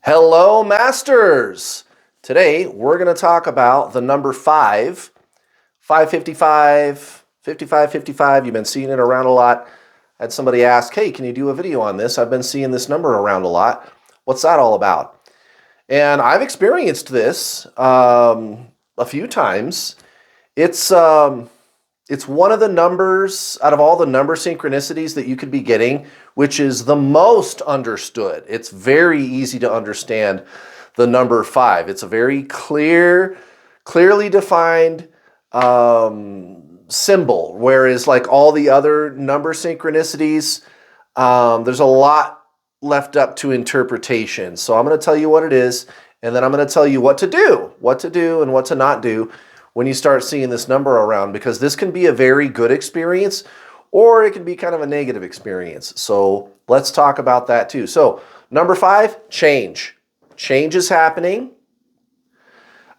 Hello, Masters! Today, we're going to talk about the number 5, 555, 5555. You've been seeing it around a lot. I had somebody ask, hey, can you do a video on this? I've been seeing this number around a lot. What's that all about? And I've experienced this a few times. It's one of the numbers out of all the number synchronicities that you could be getting, which is the most understood. It's very easy to understand the number 5. It's a very clearly defined symbol, whereas like all the other number synchronicities, there's a lot left up to interpretation. So I'm going to tell you what it is, and then I'm going to tell you what to do and what to not do when you start seeing this number around, because this can be a very good experience or it can be kind of a negative experience. So let's talk about that too. So number 5, change. Change is happening.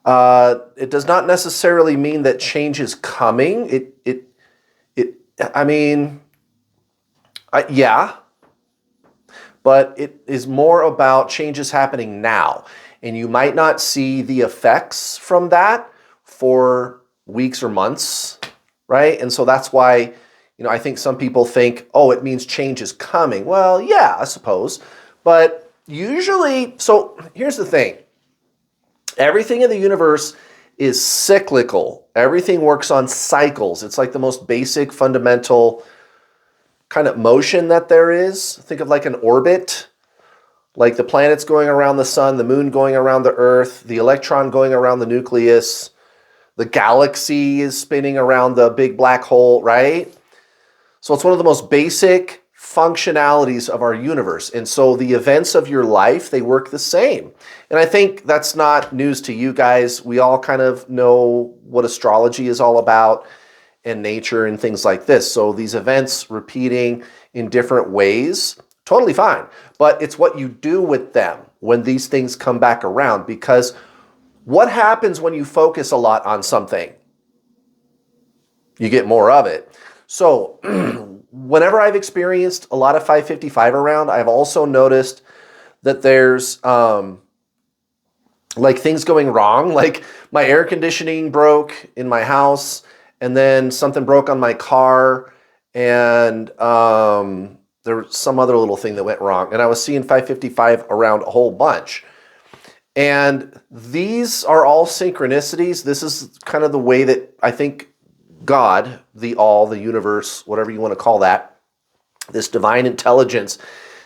It does not necessarily mean that change is coming. Yeah, but it is more about changes happening now. And you might not see the effects from that for weeks or months, right? And so that's why, I think some people think, oh, it means change is coming. Well, yeah, I suppose. But usually, so here's the thing. Everything in the universe is cyclical. Everything works on cycles. It's like the most basic, fundamental kind of motion that there is. Think of like an orbit, like the planets going around the sun, the moon going around the earth, the electron going around the nucleus, the galaxy is spinning around the big black hole, right? So it's one of the most basic functionalities of our universe. And so the events of your life, they work the same. And I think that's not news to you guys. We all kind of know what astrology is all about and nature and things like this. So these events repeating in different ways, totally fine. But it's what you do with them when these things come back around, because what happens when you focus a lot on something? You get more of it. So whenever I've experienced a lot of 555 around, I've also noticed that there's like things going wrong. Like my air conditioning broke in my house, and then something broke on my car, and there was some other little thing that went wrong. And I was seeing 555 around a whole bunch. And these are all synchronicities. This is kind of the way that I think God, the all, the universe, whatever you want to call that, this divine intelligence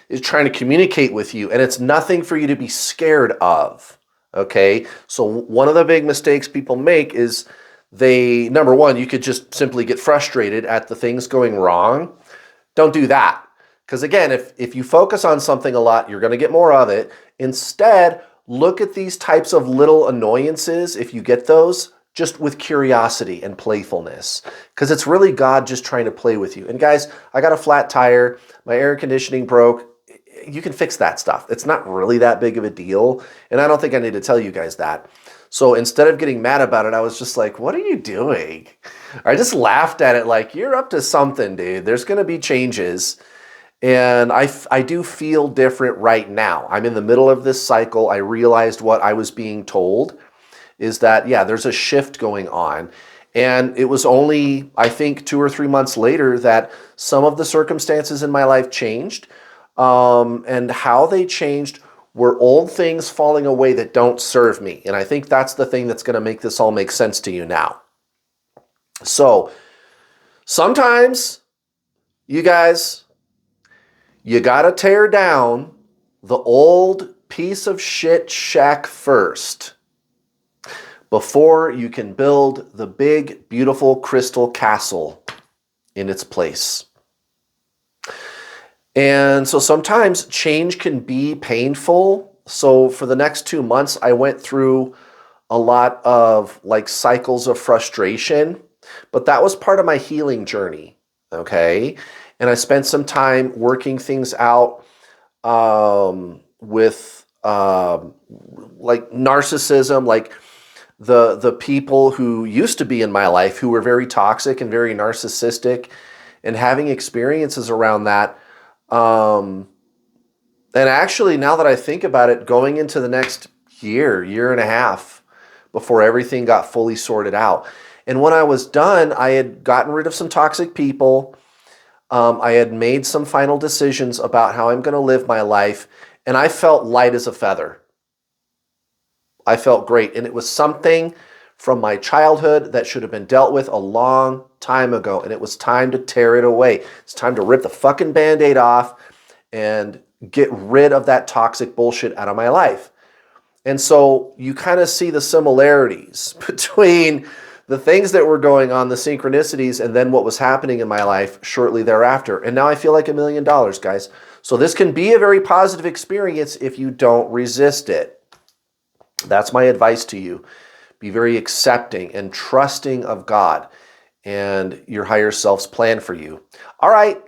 is trying to communicate with you. And it's nothing for you to be scared of, okay? So one of the big mistakes people make is number one, you could just simply get frustrated at the things going wrong. Don't do that. Because again, if you focus on something a lot, you're going to get more of it. Instead, look at these types of little annoyances, if you get those, just with curiosity and playfulness, because it's really God just trying to play with you. And guys, I got a flat tire, my air conditioning broke. You can fix that stuff. It's not really that big of a deal, and I don't think I need to tell you guys that. So instead of getting mad about it, I was just like, what are you doing? I just laughed at it like, you're up to something, dude. There's going to be changes. And I do feel different right now. I'm in the middle of this cycle. I realized what I was being told is that, yeah, there's a shift going on. And it was only, I think, 2 or 3 months later that some of the circumstances in my life changed. And how they changed were old things falling away that don't serve me. And I think that's the thing that's going to make this all make sense to you now. So sometimes, you guys, you got to tear down the old piece of shit shack first before you can build the big, beautiful crystal castle in its place. And so sometimes change can be painful. So for the next 2 months, I went through a lot of like cycles of frustration, but that was part of my healing journey, okay? And I spent some time working things out with like narcissism, like the people who used to be in my life who were very toxic and very narcissistic, and having experiences around that And actually, now that I think about it, going into the next year and a half before everything got fully sorted out. And when I was done, I had gotten rid of some toxic people. I had made some final decisions about how I'm going to live my life. And I felt light as a feather. I felt great. And it was something from my childhood that should have been dealt with a long time ago. And it was time to tear it away. It's time to rip the fucking Band-Aid off and get rid of that toxic bullshit out of my life. And so you kind of see the similarities between the things that were going on, the synchronicities, and then what was happening in my life shortly thereafter. And now I feel like $1 million, guys. So this can be a very positive experience if you don't resist it. That's my advice to you. Be very accepting and trusting of God and your higher self's plan for you. All right,